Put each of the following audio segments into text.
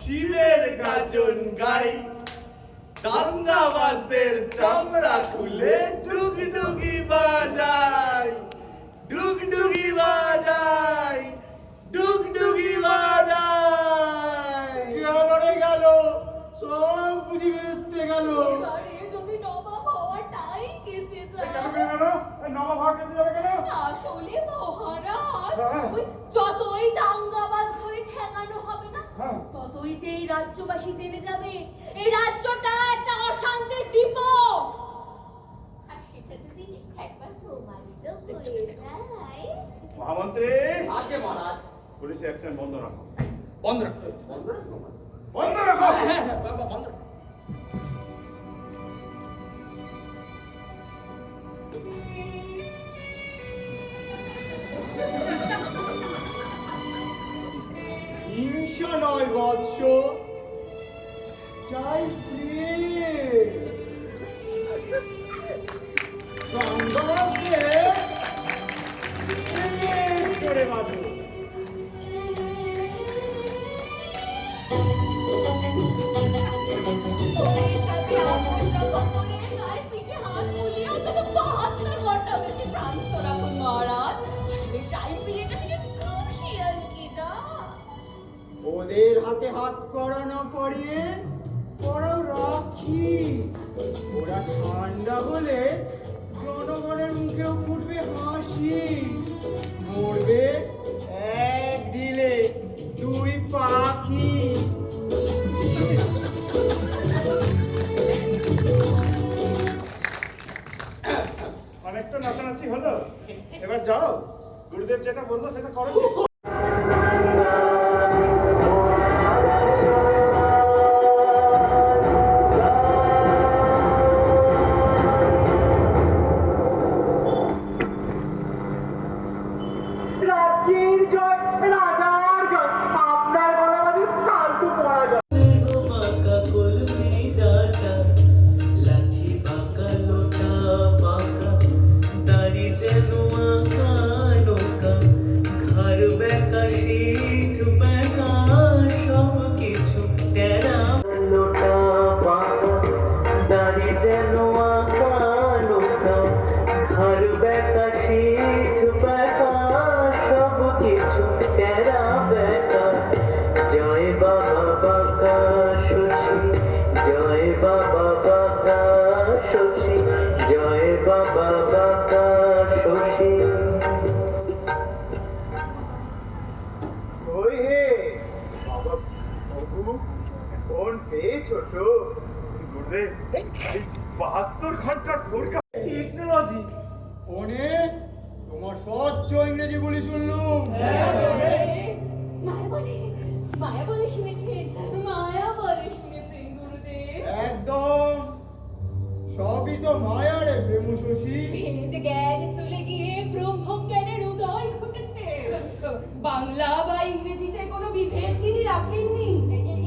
শিবের গাজন গাই দাঙ্গাবাজদের চামড়া খুলে ডুগডুগি বাজাই ডুগডুগি বাজাই ডুগডুগি বাজাই গেল সব বুঝি বেসতে গেল যদি নবাব হওয়াটাই কেচে যায় নবাব হওয়া কেচে যাবে কেন আসলে মহারাজ যতই দাঙ্গাবাজ ধরে ঠেকানো হবে না ততই যে এই রাজ্যবাসী জেনে যাবে এই রাজ্যটা একটা অশান্তির ডিপো আর সেটা যদি একবার প্রমাণিত হয়ে যায় মহামন্ত্রী আগে মহারাজ পুলিশ অ্যাকশন বন্ধ রাখো বন্ধ রাখো বন্ধ রাখো হ্যাঁ বাবা বন্ধ রাখো হিংসা নয় বৎস চাই প্রেম গঙ্গাকে করে বাঁধো ওদের হাতে হাত করানো পড়ে পড়াও রাখি ওরা ঠান্ডা হলে জনগণের মুখেও ফুটবে হাসি মরবে এক ঢিলে দুই পাখি অনেকটা নাচানাচি হলো এবার যাও গুরুদেব যেটা বললো সেটা করো টেকনোলজি ফোনে তোমার স্বচ্ছ ইংরেজি বলি শুনলুম। মায়া বলে শুনেছেন, মায়া বলে শুনেছেন গুরুদেব। একদম সবই তো মায়া রে প্রেম শশী। ভেদ জ্ঞান চলে গিয়ে ব্রহ্ম জ্ঞানের উদয় ঘটেছে। বাংলা বা ইংরেজিতে কোনো বিভেদ তিনি রাখেননি।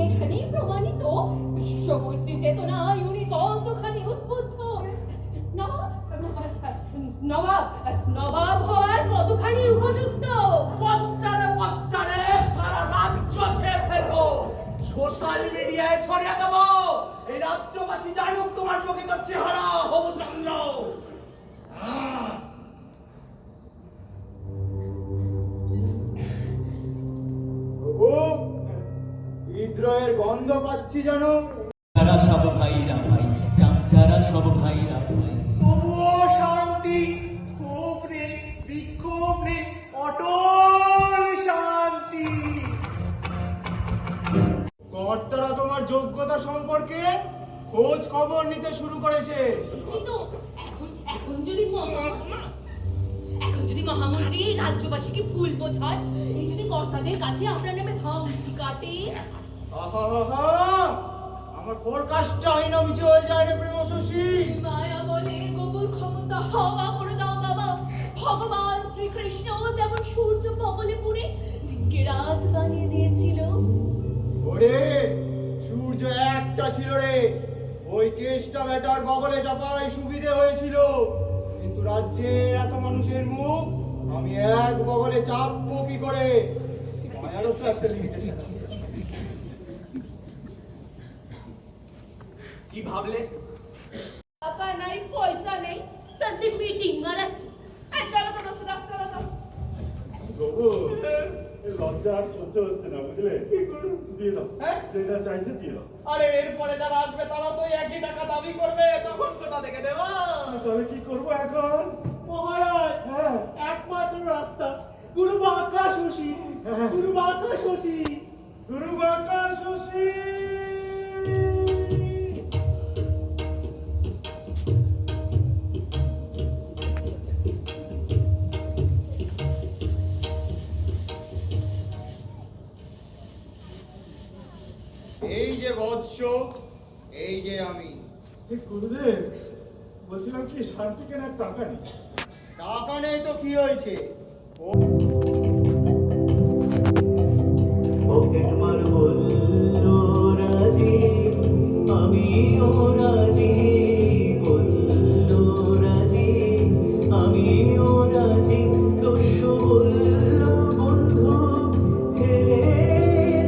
এখানেই প্রমাণিত বিশ্ব মৈত্রী চেতনায় উনি কতখানি উদ্বুদ্ধ। নবাব হওয়ার কতখানি উপযুক্ত। পোস্টারে সারা রাজ্য ছেয়ে ফেলবো, সোশ্যাল মিডিয়ায় ছড়িয়ে দেবো, এই রাজ্যবাসী জানুক তোমার প্রকৃত চেহারা হবু চন্দ্র। বিদ্রোহের গন্ধ পাচ্ছি জানো। যারা সব ভাইরা ভাই, যারা সব ভাইরা ভাই। তবুও শান্তি, ক্ষোভ নেই, বিক্ষোভ নেই, অটল শান্তি। কর্তারা তোমার যোগ্যতা সম্পর্কে খোঁজ খবর নিতে শুরু করেছে। কিন্তু এখন যদি মহামন্ত্রী এই রাজ্যবাসীকে ভুল বোঝায়, এই যদি কর্তাদের কাছে আপনার নামে হাউসি কাটে। আমার ফোরকাস্টটা আইনা মিছে হয়ে যায় রে প্রেম শশী। মায়া বলে গবুর ক্ষমতা হাওয়া করে দাও বাবা। ভগবান শ্রীকৃষ্ণ যেমন সূর্য বগলে পুড়ে দিনকে রাত বানিয়ে দিয়েছিল। ওরে সূর্য একটা ছিল রে, ওই কেসটা বেটার বগলে চাপায় সুবিধে হয়েছিল। কিন্তু রাজ্যের এত মানুষের মুখ আমি এক বগলে চাপবো কি করে? মায়ারও তো একটা লিমিটেশন। কি ভাবলে? টাকা নাই, পয়সা নেই, সত্যি মিটিং মারাচ্ছে। চলো তো দোস্ত, চলো তো। বাবু, এই লজ্জা আর সহ্য হচ্ছে না, বুঝলে? কি করব? দিয়ে দাও। হ্যাঁ? যেটা চাইছে দিয়ে দাও। আরে এরপরে যারা আসবে তারা তো একই টাকা দাবি করবে, তখন কোথা থেকে দেবা? তাহলে কি করবো এখন? মহারাজ, হ্যাঁ, একমাত্র রাস্তা গুরু বাঁকা শশী, গুরু বাঁকা শশী। গুরু বাঁকা শশী। এই যে বৎস, এই যে আমি। গুরুদেব, বলছিলাম কি শান্তি কেনার টাকা নেই। টাকা নেই তো কি হয়েছে? পকেট মার বললো রাজি, আমিও রাজি, বললো রাজি, আমিও রাজি। দস্যু বললো বন্ধু, ঠেলে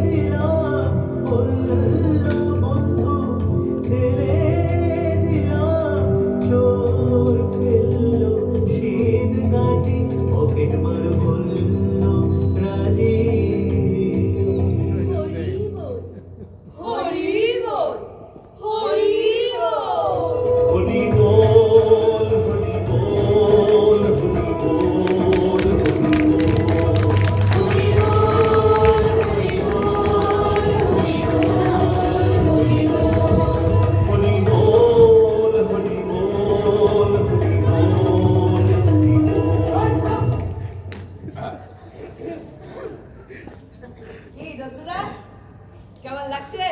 দিলাম, বললো বন্ধু, ঠেলে দিলাম। চোর ফেললো শীত কাটি, পকেট মার বললো রাজি। হরি বল, হরি বল, হরি বল। হরি বল, হরি বল, হরি বল, হরি বল। হরি বল, হরি বল, হরি বল, হরি বল। কি দোস্তরা, কেমন লাগছে?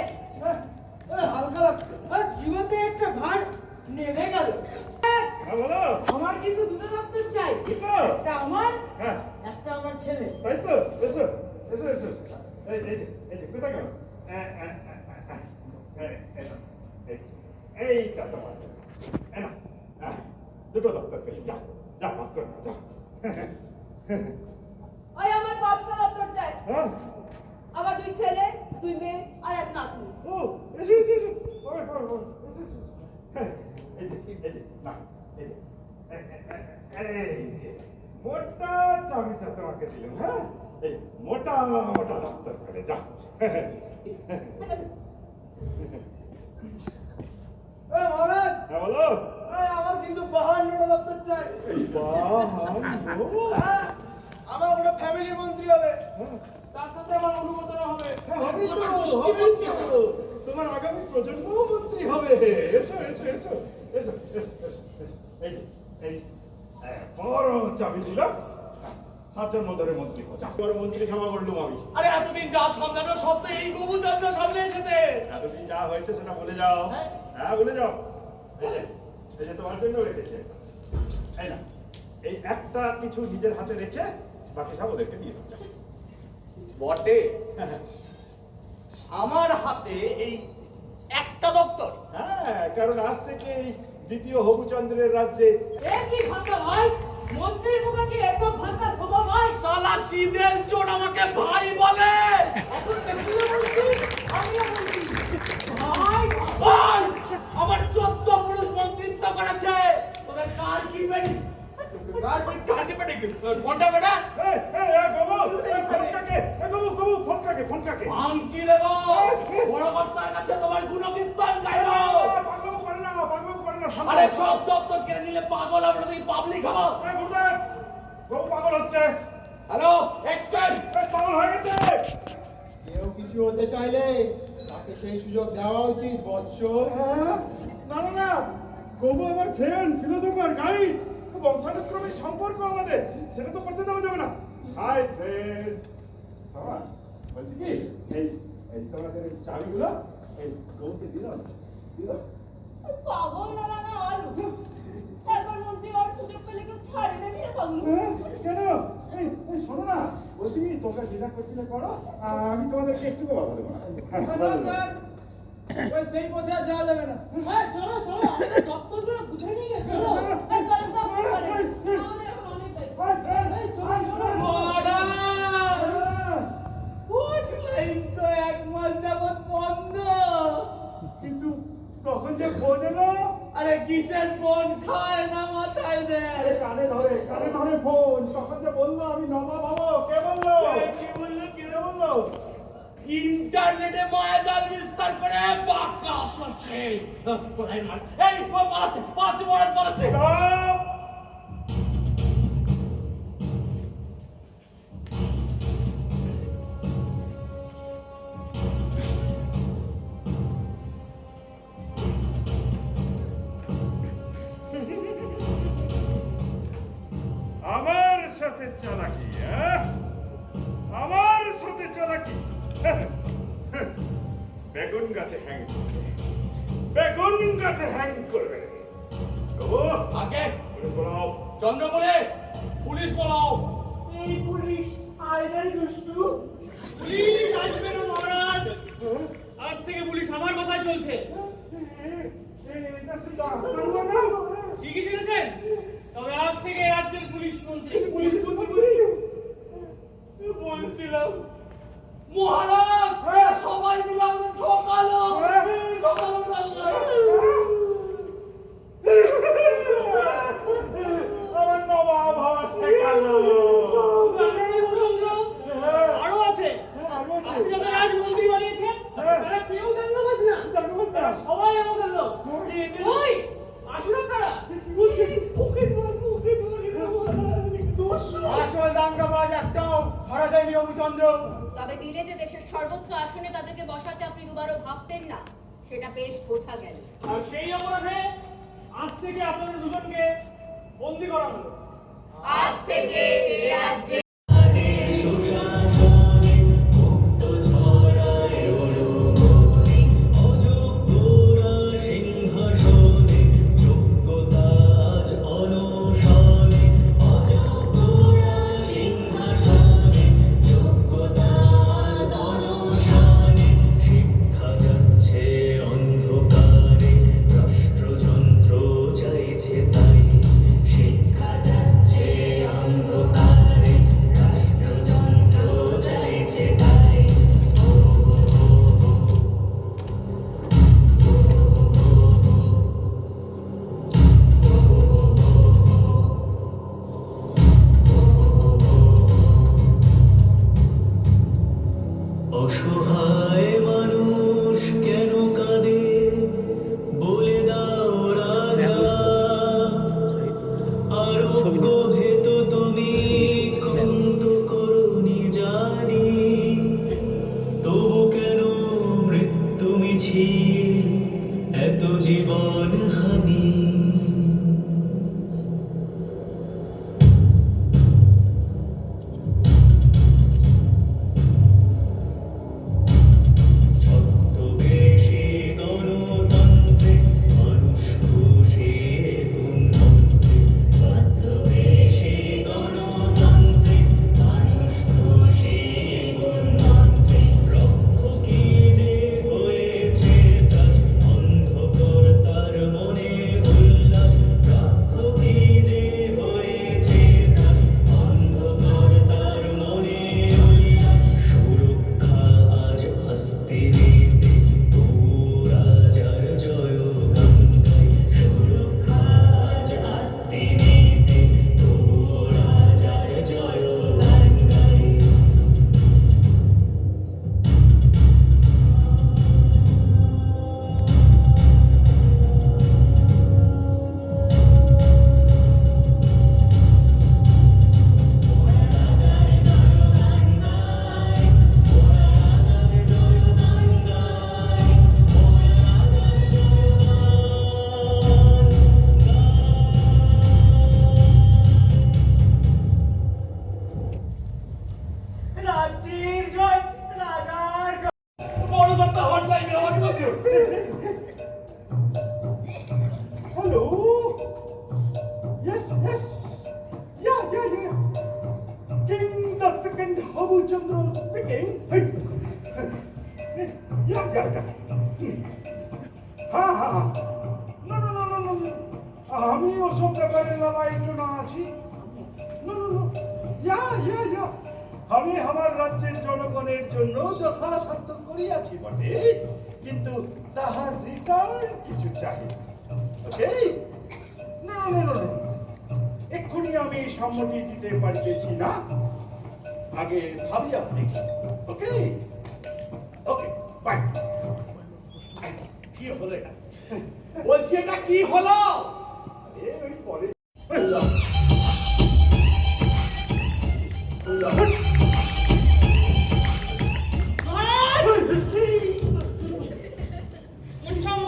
হালকা লাগছে। জীবনে একটা ভার নেমে গেল। হ্যাঁ, বলো। আমার কিন্তু দুটো দপ্তর চাই। এটা? একটা আমার, হ্যাঁ, একটা আমার ছেলে। তাই তো। এসো, এসো, এসো। এই যে, কোথায় গেল? এইটা তোমার জন্য। এই নাও, দুটো দপ্তর পেলে যা, যা ভাগ করে নাও, যা। ওই আমার 5টা দপ্তর চাই। হ্যাঁ, আমার 2 ছেলে, 2 মেয়ে আর এক নাতনি। ও, এসো, এসো, এসো। ওই, এসো, এসো। হ্যাঁ, এই যে, না, এই যে, এই যে, মোটা চাবিটা তোমাকে দিলাম, হ্যাঁ? এই মোটা দপ্তর করে যা। মহারাজ, হ্যাঁ, বলো। আমার কিন্তু 52টা দপ্তর চাই। এই বাহান্ন। আমার ওটা ফ্যামিলি মন্ত্রী হবে, তার সাথে আমার অনুমোদন হবে। হ্যাঁ, হবেই তো। তোমার আগামী প্রজন্ম মন্ত্রী হবে। এসো, এসো, এসো, এসো, এসো, এসো, এসো। এই যে, বড় চাবি দিলাম, জন্ম ধরে মন্ত্রী যা বড় মন্ত্রী সভা করলুম আমি। আরে এতদিন যা সামলানো সব তো এই গোবুচন্দ্র সামনে এসেছে। এতদিন যা হয়েছে সেটা বলে যাও। হ্যাঁ। হ্যাঁ বলে যাও। এই যে তোমার জন্য রেখেছে, এই না, এই একটা কিছু নিজের হাতে রেখে বাকি সব ওদেরকে দিয়ে দাও। বটে, আমার হাতে এই একটা দপ্তর। হ্যাঁ, কারণ আজ থেকে এই দ্বিতীয় হবুচন্দ্রের রাজ্যে একই ভাষা ভাই, মন্ত্রীর মুখে কি এসব ভাষা শোভা ভাই? শালা সিদের চোর আমাকে ভাই বলে। এখন তুমিও বলছিস, আমিও বলছি। ভাই, ভাই, আমার 14 পুরুষ মন্ত্রিত্ব করেছে। তোদের কার কি বেটি? কার কি বেটি? ফোনটা বেটা ফোনটাকে ভাঙচি দেবো। বড় কর্তার কাছে তোমার গুণকীর্তন গাইবো। আরে সব দপ্তর কেড়ে নিলে পাগল আমরা তো পাবলিক হবো। পাগল হচ্ছে, হ্যালো এক্সচেঞ্জ। পাগল হয়ে গেছে। কেউ কিছু হতে চাইলে তাকে সেই সুযোগ দেওয়া উচিত বৎস। না না না, গবু আমার ফ্রেন্ড, ফিলোসোফার, গাইড, বংশানুক্রমিক সম্পর্ক আমাদের, সেটা তো করতে দেওয়া যাবে না। হাই ফ্রেন্ড, বলছি কি, এই এই তোমাদের এই চাবিগুলো এই গবুকে দিলাম দিলাম। পাগল না না আলু, একবার মন্ত্রী আর সুযোগ পেলে কেউ ছাড়ে না রে পাগল। কেন? এই শোনো না, বলছি কি তোমরা যেটা করছিলে করো, আমি তোমাদেরকে একটু কথা দেবো না। স্যার, ওই সেই পথে আর যাওয়া যাবে না। হ্যাঁ, চলো চলো, আমাদের দপ্তরগুলো গুছিয়ে নিয়ে গে, চলো। এই চলেন তো আপনি চলেন, আমাদের এখন অনেক দায়িত্ব। এই চলো চলো। লাইন তো 1 মাস যাবত বন্ধ। কিন্তু তখন যে ফোন এলো, আরে কিসের ফোন খায় না মাথায় দেয়। কানে ধরে ফোন, তখন যে বললো আমি নবাব হবো, কে বললো? কি বললো? কে বললো? ইন্টারনেটে মায়াজাল বিস্তার করে বাঁকা শস্যে কোথায় মার। এই ও পালাচ্ছে মহারাজ পালাচ্ছে। Stop! আমার সাথে চালাকি, হ্যাঁ? আমার সাথে চালাকি। বেগুন গাছে হ্যাং করবে, বেগুন গাছে হ্যাং করবে। ও আগে পুলিশ বলাও। চন্দ্র বলে পুলিশ বলাও। এই পুলিশ আইনাই দুষ্টু। পুলিশ আসবে না মহারাজ, আজ থেকে পুলিশ আমার কথাই চলছে। এটা সে ডাক্তার বলো। ঠিকই শুনেছেন, তবে আজ থেকে রাজ্যের পুলিশ মন্ত্রী। পুলিশ বলছি বলছিলাম মহারাজ সবাই মিলে আমাদের ঠকালো। আমার নবাব হওয়া ঠেকালো। আরো আছে, আপনি যাদের আজ মন্ত্রী বানিয়েছেন তারা কেউ দাঙ্গাবাজ না, তারা সবাই আমাদের লোক। ওই আসুন আপনারা। আসল দাঙ্গাবাজ একটাও ধরা যায়নি হবুচন্দ্র। তবে দিলে যে দেশের সর্বোচ্চ আসনে তাদেরকে বসাতে আপনি দুবারও ভাবতেন না, সেটা বেশ বোঝা গেল। আর সেই অপরাধে আজ থেকে আপনাদের দুজনকে বন্দি করা হলো। আজ থেকে এ রাজ্যে অসহায় মানুষ কেন কাঁদে বলে দাও রাজা, আরোগ্য হেতু তুমি কন্ত করুনি জানি, তবু কেন মৃত্যু মিছিল এত জীবন হানি। আমি ওসব ব্যাপারে লালা একটু না আছি। না, না, না। ইয়া। আমি আমার রাজ্যের জনগণের জন্য যথাসাধ্য করিয়াছি বটে, কিন্তু তাহার রিটার্ন কিছু চাই। ওকে? না, এক্ষুনি আমি সম্মতি দিতে পারিতেছি না, আগে ভাবিয়া দেখি। Okay bye. কি হলো এটা? বলছি এটা কি হলো? ওই পরে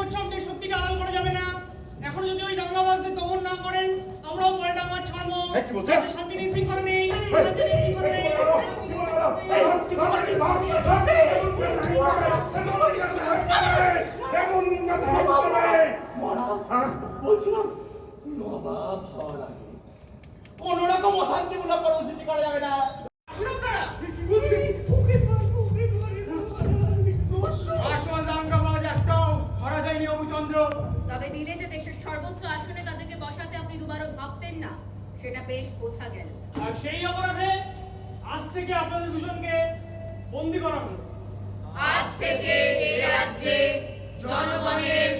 উৎসবদের সত্যিটা আড়াল করা যাবে না। এখন যদি ওই দাঙ্গাবাজদের দমন না করেন, আমরাও পাল্টা মাছ ছাড়বো। কি বলছেন? শান্তি নেই, শৃঙ্খলা নেই, শান্তি নেই, শৃঙ্খলা নেই। বলছিলাম নবাব হওয়ার আগে কোন রকম অশান্তিমূলক কর্মসূচি করা যাবে না। আসল দাঙ্গাবাজ একটাও ধরা যায়নি অবুচন্দ্র। তবে দিলে যে দেশের সর্বোচ্চ আসনে তাদেরকে বসাতে আপনি দুবারও ভাবতেন না, সেটা বেশ বোঝা গেল। আর সেই অপরাধে আজ থেকে আপনাদের দুজনকে বন্দী করা হলো। আজ থেকে এই রাজ্যে জনগণের